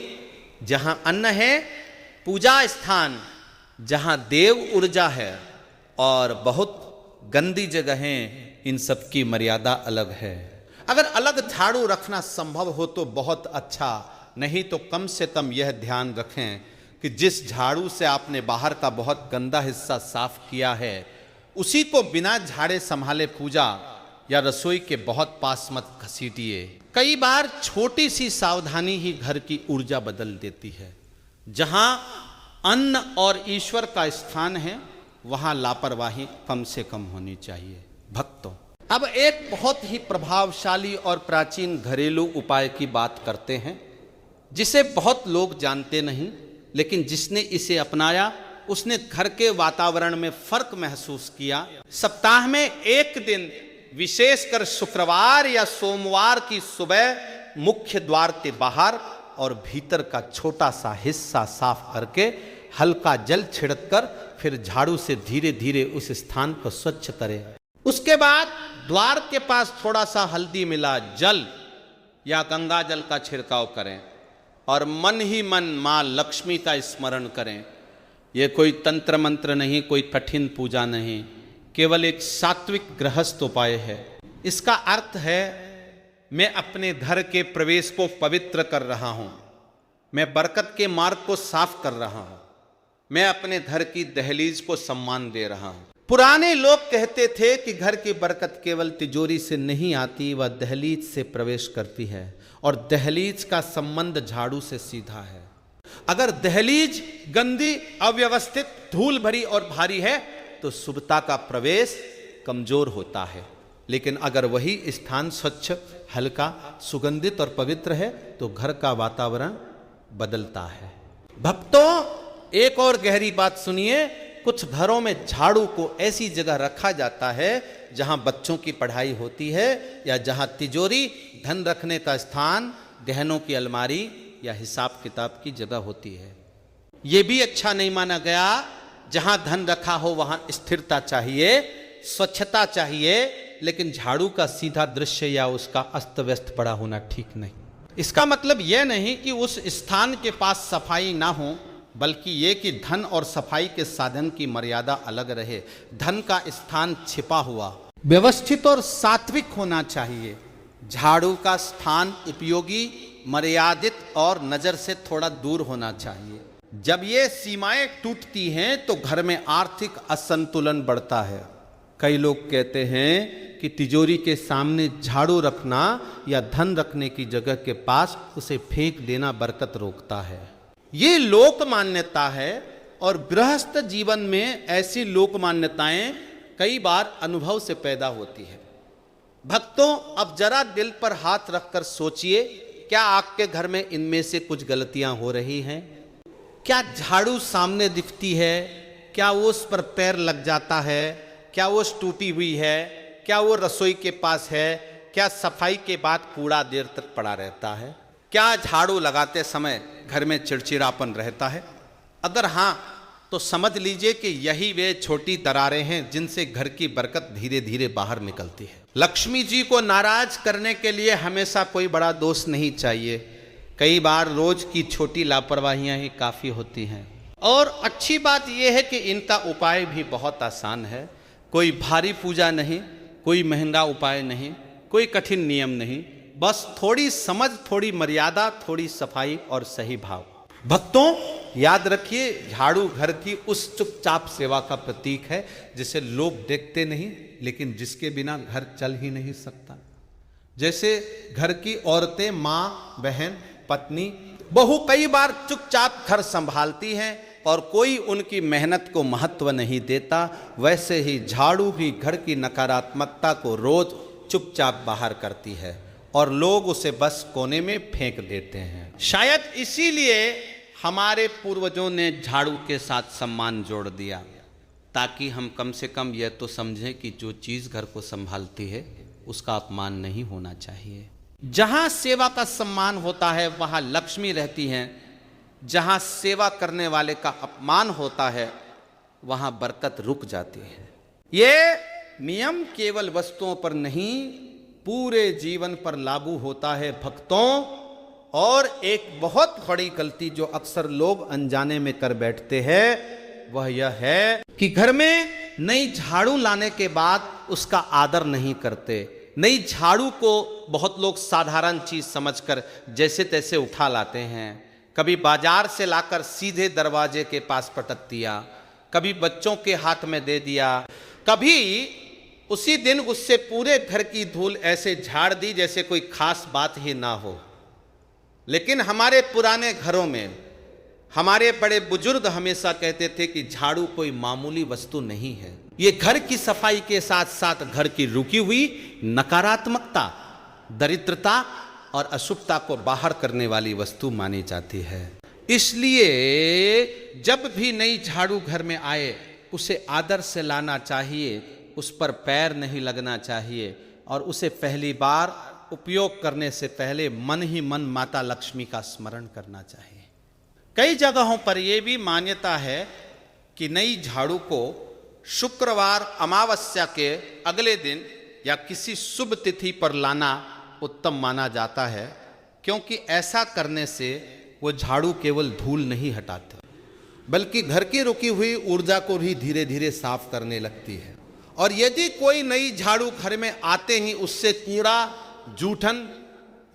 जहां अन्न है, पूजा स्थान जहां देव ऊर्जा है, और बहुत गंदी जगहें, इन सब की मर्यादा अलग है। अगर अलग झाड़ू रखना संभव हो तो बहुत अच्छा, नहीं तो कम से कम यह ध्यान रखें कि जिस झाड़ू से आपने बाहर का बहुत गंदा हिस्सा साफ किया है उसी को बिना झाड़े संभाले पूजा या रसोई के बहुत पास मत घसीटिए। कई बार छोटी सी सावधानी ही घर की ऊर्जा बदल देती है। जहां अन्न और ईश्वर का स्थान है वहां लापरवाही कम से कम होनी चाहिए। भक्तों, अब एक बहुत ही प्रभावशाली और प्राचीन घरेलू उपाय की बात करते हैं जिसे बहुत लोग जानते नहीं, लेकिन जिसने इसे अपनाया उसने घर के वातावरण में फर्क महसूस किया। सप्ताह में एक दिन, विशेषकर शुक्रवार या सोमवार की सुबह, मुख्य द्वार के बाहर और भीतर का छोटा सा हिस्सा साफ करके हल्का जल छिड़ककर फिर झाड़ू से धीरे धीरे उस स्थान को स्वच्छ करें। उसके बाद द्वार के पास थोड़ा सा हल्दी मिला जल या गंगा जल का छिड़काव करें और मन ही मन मां लक्ष्मी का स्मरण करें। यह कोई तंत्र मंत्र नहीं, कोई कठिन पूजा नहीं, केवल एक सात्विक गृहस्थ उपाय है। इसका अर्थ है मैं अपने घर के प्रवेश को पवित्र कर रहा हूं, मैं बरकत के मार्ग को साफ कर रहा हूं, मैं अपने घर की दहलीज को सम्मान दे रहा हूं। पुराने लोग कहते थे कि घर की बरकत केवल तिजोरी से नहीं आती, वह दहलीज से प्रवेश करती है और दहलीज का संबंध झाड़ू से सीधा है। अगर दहलीज गंदी, अव्यवस्थित, धूल भरी और भारी है तो शुभता का प्रवेश कमजोर होता है, लेकिन अगर वही स्थान स्वच्छ, हल्का, सुगंधित और पवित्र है तो घर का वातावरण बदलता है। भक्तों, एक और गहरी बात सुनिए। कुछ घरों में झाड़ू को ऐसी जगह रखा जाता है जहां बच्चों की पढ़ाई होती है, या जहां तिजोरी, धन रखने का स्थान, गहनों की अलमारी या हिसाब किताब की जगह होती है। यह भी अच्छा नहीं माना गया। जहां धन रखा हो वहां स्थिरता चाहिए, स्वच्छता चाहिए, लेकिन झाड़ू का सीधा दृश्य या उसका अस्त व्यस्त पड़ा होना ठीक नहीं। इसका मतलब यह नहीं कि उस स्थान के पास सफाई ना हो, बल्कि ये कि धन और सफाई के साधन की मर्यादा अलग रहे। धन का स्थान छिपा हुआ, व्यवस्थित और सात्विक होना चाहिए। झाड़ू का स्थान उपयोगी, मर्यादित और नजर से थोड़ा दूर होना चाहिए। जब ये सीमाएं टूटती हैं तो घर में आर्थिक असंतुलन बढ़ता है। कई लोग कहते हैं कि तिजोरी के सामने झाड़ू रखना या धन रखने की जगह के पास उसे फेंक देना बरकत रोकता है। ये लोक मान्यता है, और गृहस्थ जीवन में ऐसी लोक मान्यताएं कई बार अनुभव से पैदा होती है। भक्तों, अब जरा दिल पर हाथ रखकर सोचिए, क्या आपके घर में इनमें से कुछ गलतियां हो रही हैं? क्या झाड़ू सामने दिखती है? क्या वो उस पर पैर लग जाता है? क्या वो टूटी हुई है? क्या वो रसोई के पास है? क्या सफाई के बाद कूड़ा देर तक पड़ा रहता है? क्या झाड़ू लगाते समय घर में चिड़चिड़ापन रहता है? अगर हाँ, तो समझ लीजिए कि यही वे छोटी दरारें हैं जिनसे घर की बरकत धीरे धीरे बाहर निकलती है। लक्ष्मी जी को नाराज करने के लिए हमेशा कोई बड़ा दोष नहीं चाहिए। कई बार रोज की छोटी लापरवाहियां ही काफी होती हैं। और अच्छी बात यह है कि इनका उपाय भी बहुत आसान है। कोई भारी पूजा नहीं, कोई महंगा उपाय नहीं, कोई कठिन नियम नहीं, बस थोड़ी समझ, थोड़ी मर्यादा, थोड़ी सफाई और सही भाव। भक्तों, याद रखिए, झाड़ू घर की उस चुपचाप सेवा का प्रतीक है जिसे लोग देखते नहीं, लेकिन जिसके बिना घर चल ही नहीं सकता। जैसे घर की औरतें, माँ, बहन, पत्नी, बहू कई बार चुपचाप घर संभालती हैं और कोई उनकी मेहनत को महत्व नहीं देता, वैसे ही झाड़ू भी घर की नकारात्मकता को रोज चुपचाप बाहर करती है और लोग उसे बस कोने में फेंक देते हैं। शायद इसीलिए हमारे पूर्वजों ने झाड़ू के साथ सम्मान जोड़ दिया, ताकि हम कम से कम यह तो समझें कि जो चीज़ घर को संभालती है उसका अपमान नहीं होना चाहिए। जहाँ सेवा का सम्मान होता है वहाँ लक्ष्मी रहती हैं। जहाँ सेवा करने वाले का अपमान होता है वहाँ बरकत रुक जाती है। ये नियम केवल वस्तुओं पर नहीं, पूरे जीवन पर लागू होता है भक्तों। और एक बहुत बड़ी गलती जो अक्सर लोग अनजाने में कर बैठते हैं वह यह है कि घर में नई झाड़ू लाने के बाद उसका आदर नहीं करते। नई झाड़ू को बहुत लोग साधारण चीज समझकर जैसे तैसे उठा लाते हैं। कभी बाजार से लाकर सीधे दरवाजे के पास पटक दिया, कभी बच्चों के हाथ में दे दिया, कभी उसी दिन उससे पूरे घर की धूल ऐसे झाड़ दी जैसे कोई खास बात ही ना हो। लेकिन हमारे पुराने घरों में हमारे बड़े बुजुर्ग हमेशा कहते थे कि झाड़ू कोई मामूली वस्तु नहीं है। ये घर की सफाई के साथ साथ घर की रुकी हुई नकारात्मकता, दरिद्रता और अशुभता को बाहर करने वाली वस्तु मानी जाती है। इसलिए जब भी नई झाड़ू घर में आए उसे आदर से लाना चाहिए, उस पर पैर नहीं लगना चाहिए और उसे पहली बार उपयोग करने से पहले मन ही मन माता लक्ष्मी का स्मरण करना चाहिए। कई जगहों पर यह भी मान्यता है कि नई झाड़ू को शुक्रवार अमावस्या के अगले दिन या किसी शुभ तिथि पर लाना उत्तम माना जाता है, क्योंकि ऐसा करने से वो झाड़ू केवल धूल नहीं हटाते बल्कि घर की रुकी हुई ऊर्जा को भी धीरे धीरे साफ करने लगती है। और यदि कोई नई झाड़ू घर में आते ही उससे कूड़ा, जूठन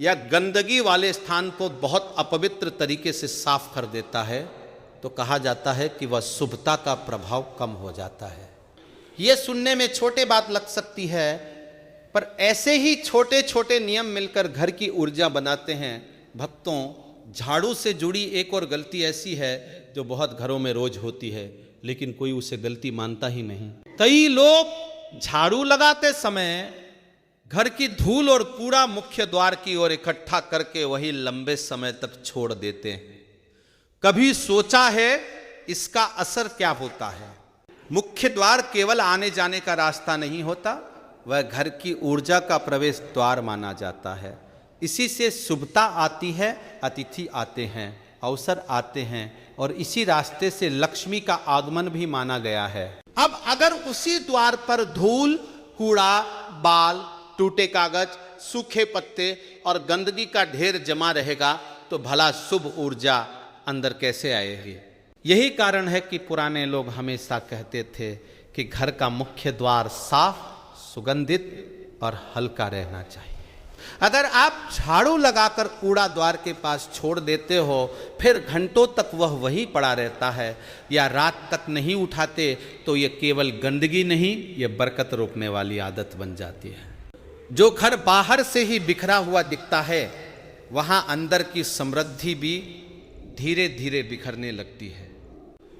या गंदगी वाले स्थान को बहुत अपवित्र तरीके से साफ कर देता है तो कहा जाता है कि वह शुभता का प्रभाव कम हो जाता है। यह सुनने में छोटे बात लग सकती है, पर ऐसे ही छोटे छोटे नियम मिलकर घर की ऊर्जा बनाते हैं। भक्तों, झाड़ू से जुड़ी एक और गलती ऐसी है जो बहुत घरों में रोज होती है, लेकिन कोई उसे गलती मानता ही नहीं। कई लोग झाड़ू लगाते समय घर की धूल और कूड़ा मुख्य द्वार की ओर इकट्ठा करके वही लंबे समय तक छोड़ देते हैं। कभी सोचा है इसका असर क्या होता है? मुख्य द्वार केवल आने जाने का रास्ता नहीं होता, वह घर की ऊर्जा का प्रवेश द्वार माना जाता है। इसी से शुभता आती है, अतिथि आते हैं, अवसर आते हैं, और इसी रास्ते से लक्ष्मी का आगमन भी माना गया है। अब अगर उसी द्वार पर धूल, कूड़ा, बाल, टूटे कागज, सूखे पत्ते और गंदगी का ढेर जमा रहेगा तो भला शुभ ऊर्जा अंदर कैसे आएगी? यही कारण है कि पुराने लोग हमेशा कहते थे कि घर का मुख्य द्वार साफ, सुगंधित और हल्का रहना चाहिए। अगर आप झाड़ू लगाकर कूड़ा द्वार के पास छोड़ देते हो, फिर घंटों तक वह वहीं पड़ा रहता है, या रात तक नहीं उठाते, तो यह केवल गंदगी नहीं, यह बरकत रोकने वाली आदत बन जाती है। जो घर बाहर से ही बिखरा हुआ दिखता है, वहां अंदर की समृद्धि भी धीरे धीरे बिखरने लगती है।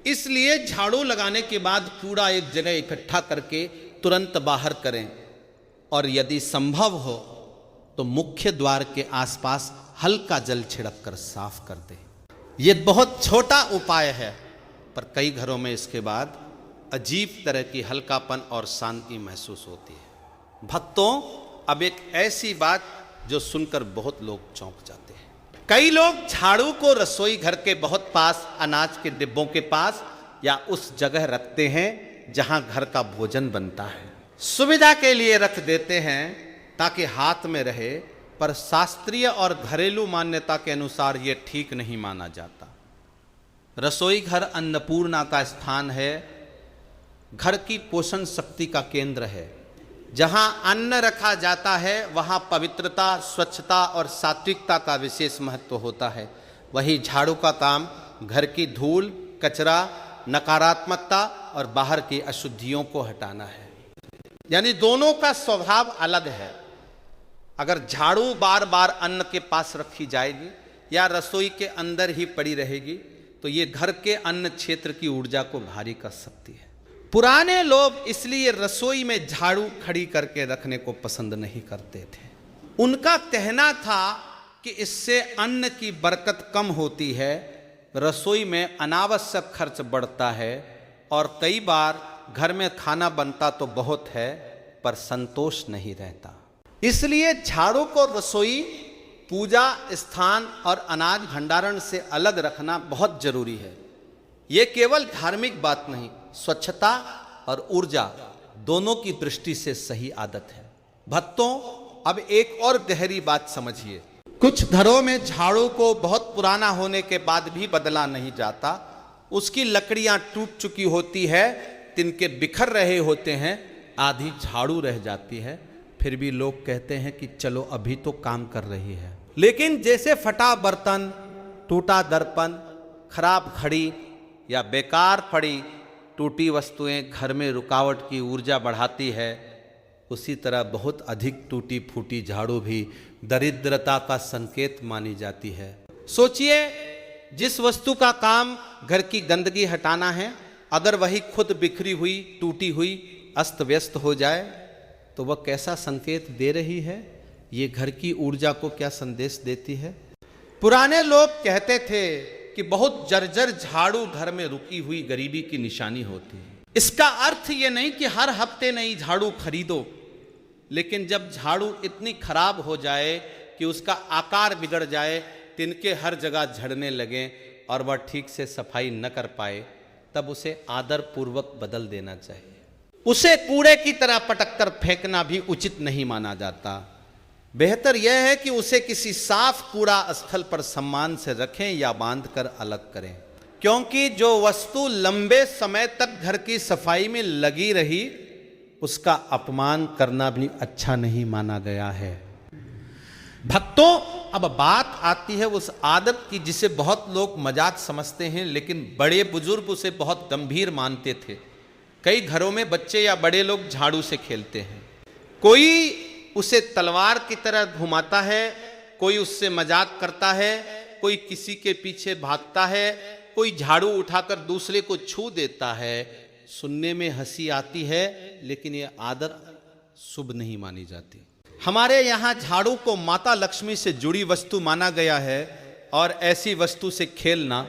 इसलिए झाड़ू लगाने के बाद कूड़ा एक जगह इकट्ठा करके तुरंत बाहर करें, और यदि संभव हो तो मुख्य द्वार के आसपास हल्का जल छिड़क कर साफ कर दें। यह बहुत छोटा उपाय है, पर कई घरों में इसके बाद अजीब तरह की हल्कापन और शांति महसूस होती है। भक्तों, अब एक ऐसी बात जो सुनकर बहुत लोग चौंक जाते हैं। कई लोग झाड़ू को रसोई घर के बहुत पास, अनाज के डिब्बों के पास या उस जगह रखते हैं जहां घर का भोजन बनता है। सुविधा के लिए रख देते हैं ताकि हाथ में रहे, पर शास्त्रीय और घरेलू मान्यता के अनुसार यह ठीक नहीं माना जाता। रसोई घर अन्नपूर्णा का स्थान है, घर की पोषण शक्ति का केंद्र है। जहां अन्न रखा जाता है वहां पवित्रता, स्वच्छता और सात्विकता का विशेष महत्व होता है। वही झाड़ू का काम घर की धूल, कचरा, नकारात्मकता और बाहर की अशुद्धियों को हटाना है। यानी दोनों का स्वभाव अलग है। अगर झाड़ू बार बार अन्न के पास रखी जाएगी या रसोई के अंदर ही पड़ी रहेगी तो ये घर के अन्न क्षेत्र की ऊर्जा को भारी कर सकती है। पुराने लोग इसलिए रसोई में झाड़ू खड़ी करके रखने को पसंद नहीं करते थे। उनका कहना था कि इससे अन्न की बरकत कम होती है, रसोई में अनावश्यक खर्च बढ़ता है, और कई बार घर में खाना बनता तो बहुत है पर संतोष नहीं रहता। इसलिए झाड़ू को रसोई, पूजा स्थान और अनाज भंडारण से अलग रखना बहुत जरूरी है। ये केवल धार्मिक बात नहीं, स्वच्छता और ऊर्जा दोनों की दृष्टि से सही आदत है। भक्तों, अब एक और गहरी बात समझिए। कुछ घरों में झाड़ू को बहुत पुराना होने के बाद भी बदला नहीं जाता। उसकी लकड़ियां टूट चुकी होती है, तिनके बिखर रहे होते हैं, आधी झाड़ू रह जाती है, फिर भी लोग कहते हैं कि चलो अभी तो काम कर रही है। लेकिन जैसे फटा बर्तन, टूटा दर्पण, खराब घड़ी या बेकार पड़ी टूटी वस्तुएं घर में रुकावट की ऊर्जा बढ़ाती है, उसी तरह बहुत अधिक टूटी फूटी झाड़ू भी दरिद्रता का संकेत मानी जाती है। सोचिए, जिस वस्तु का काम घर की गंदगी हटाना है, अगर वही खुद बिखरी हुई, टूटी हुई, अस्त व्यस्त हो जाए तो वह कैसा संकेत दे रही है? ये घर की ऊर्जा को क्या संदेश देती है? पुराने लोग कहते थे कि बहुत जर्जर झाड़ू घर में रुकी हुई गरीबी की निशानी होती है। इसका अर्थ ये नहीं कि हर हफ्ते नई झाड़ू खरीदो, लेकिन जब झाड़ू इतनी खराब हो जाए कि उसका आकार बिगड़ जाए, तिनके हर जगह झड़ने लगे और वह ठीक से सफाई न कर पाए, तब उसे आदर पूर्वक बदल देना चाहिए। उसे कूड़े की तरह पटक कर फेंकना भी उचित नहीं माना जाता। बेहतर यह है कि उसे किसी साफ कूड़ा स्थल पर सम्मान से रखें या बांध कर अलग करें, क्योंकि जो वस्तु लंबे समय तक घर की सफाई में लगी रही, उसका अपमान करना भी अच्छा नहीं माना गया है। भक्तों, अब बात आती है उस आदत की जिसे बहुत लोग मजाक समझते हैं, लेकिन बड़े बुजुर्ग उसे बहुत गंभीर मानते थे। कई घरों में बच्चे या बड़े लोग झाड़ू से खेलते हैं। कोई उसे तलवार की तरह घुमाता है, कोई उससे मजाक करता है, कोई किसी के पीछे भागता है, कोई झाड़ू उठाकर दूसरे को छू देता है। सुनने में हंसी आती है, लेकिन यह आदत शुभ नहीं मानी जाती। हमारे यहाँ झाड़ू को माता लक्ष्मी से जुड़ी वस्तु माना गया है, और ऐसी वस्तु से खेलना,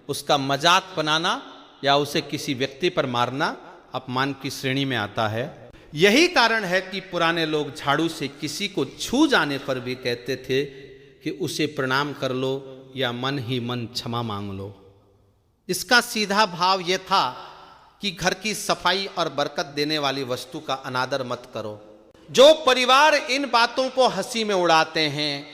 उसका मजाक बनाना या उसे किसी व्यक्ति पर मारना अपमान की श्रेणी में आता है। यही कारण है कि पुराने लोग झाड़ू से किसी को छू जाने पर भी कहते थे कि उसे प्रणाम कर लो या मन ही मन क्षमा मांग लो। इसका सीधा भाव यह था कि घर की सफाई और बरकत देने वाली वस्तु का अनादर मत करो। जो परिवार इन बातों को हंसी में उड़ाते हैं,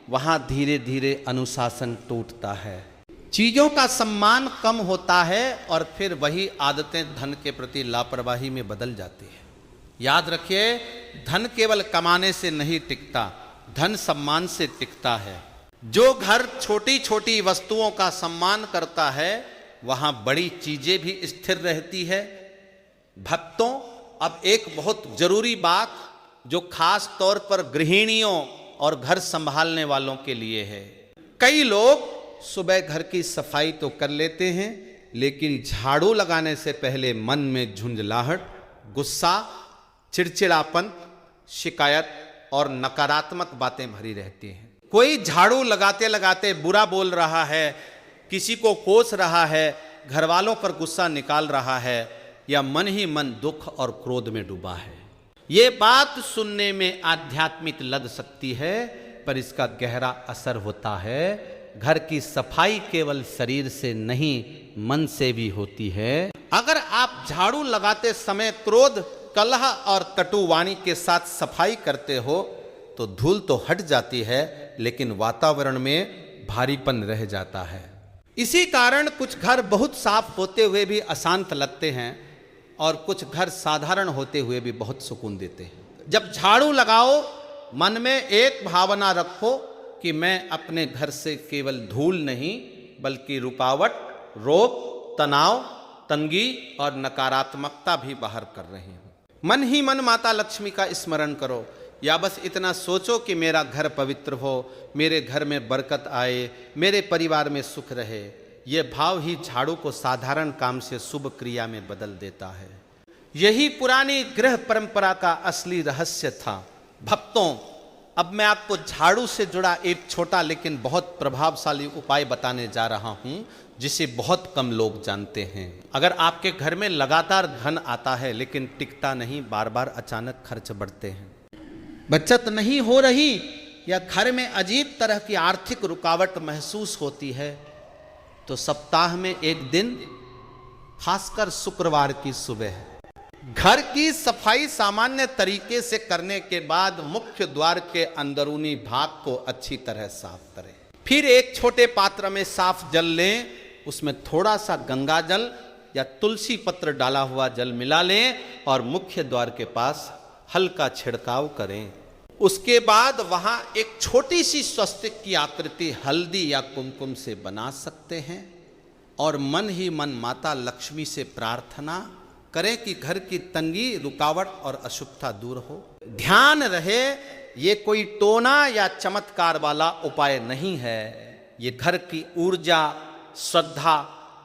वहां धीरे धीरे अनुशासन टूटता है, चीजों का सम्मान कम होता है, और फिर वही आदतें धन के प्रति लापरवाही में बदल जाती है। याद रखिए, धन केवल कमाने से नहीं टिकता, धन सम्मान से टिकता है। जो घर छोटी छोटी वस्तुओं का सम्मान करता है, वहां बड़ी चीजें भी स्थिर रहती है। भक्तों, अब एक बहुत जरूरी बात जो खास तौर पर गृहिणियों और घर संभालने वालों के लिए है। कई लोग सुबह घर की सफाई तो कर लेते हैं, लेकिन झाड़ू लगाने से पहले मन में झुंझलाहट, गुस्सा, चिड़चिड़ापन, शिकायत और नकारात्मक बातें भरी रहती हैं। कोई झाड़ू लगाते लगाते बुरा बोल रहा है, किसी को कोस रहा है, घर वालों पर गुस्सा निकाल रहा है, या मन ही मन दुख और क्रोध में डूबा है। ये बात सुनने में आध्यात्मिक लग सकती है, पर इसका गहरा असर होता है। घर की सफाई केवल शरीर से नहीं, मन से भी होती है। अगर आप झाड़ू लगाते समय क्रोध, कलह और कटु वाणी के साथ सफाई करते हो तो धूल तो हट जाती है, लेकिन वातावरण में भारीपन रह जाता है। इसी कारण कुछ घर बहुत साफ होते हुए भी अशांत लगते हैं, और कुछ घर साधारण होते हुए भी बहुत सुकून देते हैं। जब झाड़ू लगाओ, मन में एक भावना रखो कि मैं अपने घर से केवल धूल नहीं, बल्कि रुकावट, रोग, तनाव, तंगी और नकारात्मकता भी बाहर कर रही हूं। मन ही मन माता लक्ष्मी का स्मरण करो, या बस इतना सोचो कि मेरा घर पवित्र हो, मेरे घर में बरकत आए, मेरे परिवार में सुख रहे। यह भाव ही झाड़ू को साधारण काम से शुभ क्रिया में बदल देता है। यही पुरानी गृह परंपरा का असली रहस्य था। भक्तों, अब मैं आपको झाड़ू से जुड़ा एक छोटा लेकिन बहुत प्रभावशाली उपाय बताने जा रहा हूं, जिसे बहुत कम लोग जानते हैं। अगर आपके घर में लगातार धन आता है लेकिन टिकता नहीं, बार बार अचानक खर्च बढ़ते हैं, बचत नहीं हो रही, या घर में अजीब तरह की आर्थिक रुकावट महसूस होती है, तो सप्ताह में एक दिन, खासकर शुक्रवार की सुबह, घर की सफाई सामान्य तरीके से करने के बाद मुख्य द्वार के अंदरूनी भाग को अच्छी तरह साफ करें। फिर एक छोटे पात्र में साफ जल लें, उसमें थोड़ा सा गंगा जल या तुलसी पत्र डाला हुआ जल मिला लें और मुख्य द्वार के पास हल्का छिड़काव करें। उसके बाद वहां एक छोटी सी स्वस्तिक की आकृति हल्दी या कुमकुम से बना सकते हैं, और मन ही मन माता लक्ष्मी से प्रार्थना करें कि घर की तंगी, रुकावट और अशुभता दूर हो। ध्यान रहे, ये कोई टोना या चमत्कार वाला उपाय नहीं है, ये घर की ऊर्जा, श्रद्धा,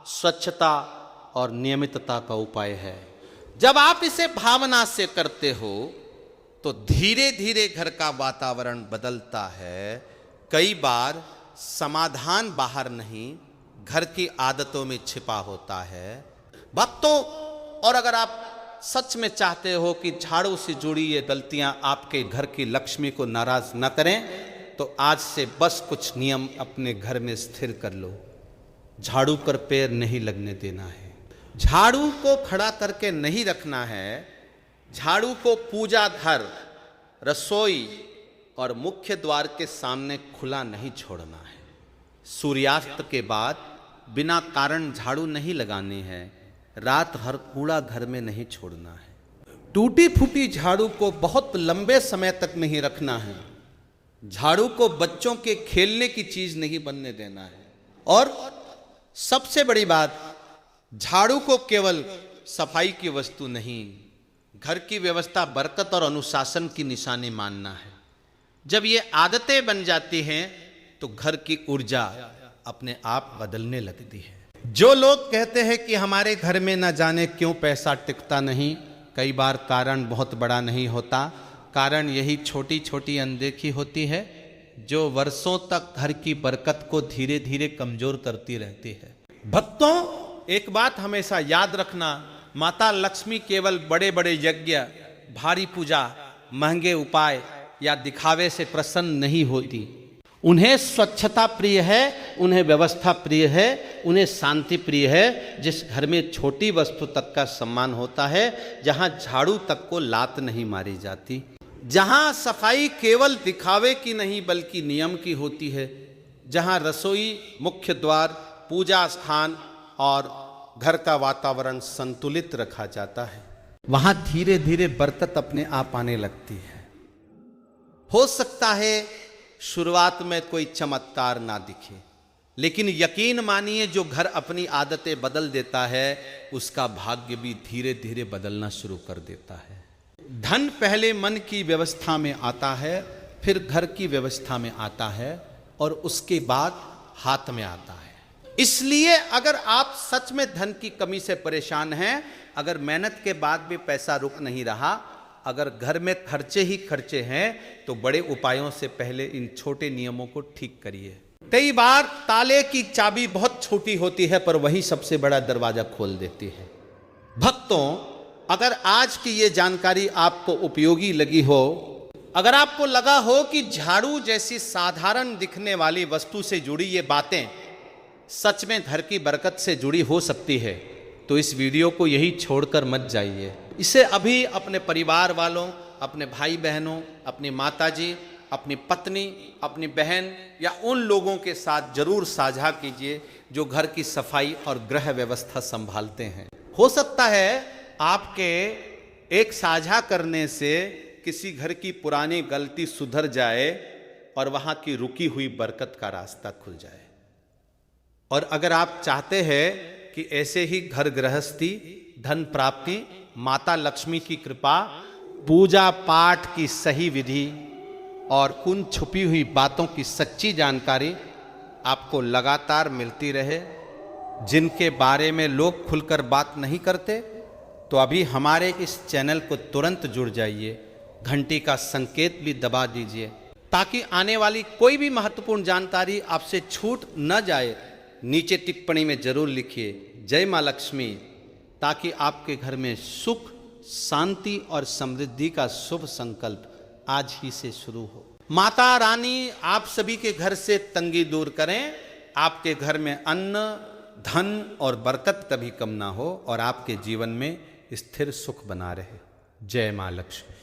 स्वच्छता और नियमितता का उपाय है। जब आप इसे भावना से करते हो तो धीरे धीरे घर का वातावरण बदलता है। कई बार समाधान बाहर नहीं, घर की आदतों में छिपा होता है। भक्तों, और अगर आप सच में चाहते हो कि झाड़ू से जुड़ी ये गलतियां आपके घर की लक्ष्मी को नाराज न करें, तो आज से बस कुछ नियम अपने घर में स्थिर कर लो। झाड़ू पर पैर नहीं लगने देना है, झाड़ू को खड़ा करके नहीं रखना है, झाड़ू को पूजा घर, रसोई और मुख्य द्वार के सामने खुला नहीं छोड़ना है। सूर्यास्त के बाद बिना कारण झाड़ू नहीं लगानी है, रात भर कूड़ा घर में नहीं छोड़ना है। टूटी फूटी झाड़ू को बहुत लंबे समय तक नहीं रखना है। झाड़ू को बच्चों के खेलने की चीज नहीं बनने देना है। और सबसे बड़ी बात, झाड़ू को केवल सफाई की वस्तु नहीं, घर की व्यवस्था, बरकत और अनुशासन की निशानी मानना है। जब ये आदतें बन जाती हैं तो घर की ऊर्जा अपने आप बदलने लगती है। जो लोग कहते हैं कि हमारे घर में न जाने क्यों पैसा टिकता नहीं, कई बार कारण बहुत बड़ा नहीं होता, कारण यही छोटी छोटी अनदेखी होती है जो वर्षों तक घर की बरकत को धीरे धीरे कमजोर करती रहती है। भक्तों, एक बात हमेशा याद रखना, माता लक्ष्मी केवल बड़े बड़े यज्ञ, भारी पूजा, महंगे उपाय या दिखावे से प्रसन्न नहीं होती। उन्हें स्वच्छता प्रिय है, उन्हें व्यवस्था प्रिय है, उन्हें शांति प्रिय है। जिस घर में छोटी वस्तु तक का सम्मान होता है, जहां झाड़ू तक को लात नहीं मारी जाती, जहां सफाई केवल दिखावे की नहीं बल्कि नियम की होती है, जहां रसोई, मुख्य द्वार, पूजा स्थान और घर का वातावरण संतुलित रखा जाता है, वहां धीरे धीरे बरकत अपने आप आने लगती है। हो सकता है शुरुआत में कोई चमत्कार ना दिखे, लेकिन यकीन मानिए जो घर अपनी आदतें बदल देता है उसका भाग्य भी धीरे धीरे बदलना शुरू कर देता है। धन पहले मन की व्यवस्था में आता है, फिर घर की व्यवस्था में आता है और उसके बाद हाथ में आता है। इसलिए अगर आप सच में धन की कमी से परेशान हैं, अगर मेहनत के बाद भी पैसा रुक नहीं रहा, अगर घर में खर्चे ही खर्चे हैं, तो बड़े उपायों से पहले इन छोटे नियमों को ठीक करिए। कई बार ताले की चाबी बहुत छोटी होती है पर वही सबसे बड़ा दरवाजा खोल देती है। भक्तों, अगर आज की ये जानकारी आपको उपयोगी लगी हो, अगर आपको लगा हो कि झाड़ू जैसी साधारण दिखने वाली वस्तु से जुड़ी ये बातें सच में घर की बरकत से जुड़ी हो सकती है, तो इस वीडियो को यही छोड़कर मत जाइए। इसे अभी अपने परिवार वालों, अपने भाई बहनों, अपनी माताजी, अपनी पत्नी, अपनी बहन या उन लोगों के साथ जरूर साझा कीजिए जो घर की सफाई और गृह व्यवस्था संभालते हैं। हो सकता है आपके एक साझा करने से किसी घर की पुरानी गलती सुधर जाए और वहां की रुकी हुई बरकत का रास्ता खुल जाए। और अगर आप चाहते हैं कि ऐसे ही घर गृहस्थी, धन प्राप्ति, माता लक्ष्मी की कृपा, पूजा पाठ की सही विधि और उन छुपी हुई बातों की सच्ची जानकारी आपको लगातार मिलती रहे, जिनके बारे में लोग खुलकर बात नहीं करते, तो अभी हमारे इस चैनल को तुरंत जुड़ जाइए, घंटी का संकेत भी दबा दीजिए ताकि आने वाली कोई भी महत्वपूर्ण जानकारी आपसे छूट न जाए। नीचे टिप्पणी में जरूर लिखिए जय मां लक्ष्मी, ताकि आपके घर में सुख, शांति और समृद्धि का शुभ संकल्प आज ही से शुरू हो। माता रानी आप सभी के घर से तंगी दूर करें, आपके घर में अन्न, धन और बरकत कभी कम ना हो और आपके जीवन में स्थिर सुख बना रहे। जय मां लक्ष्मी।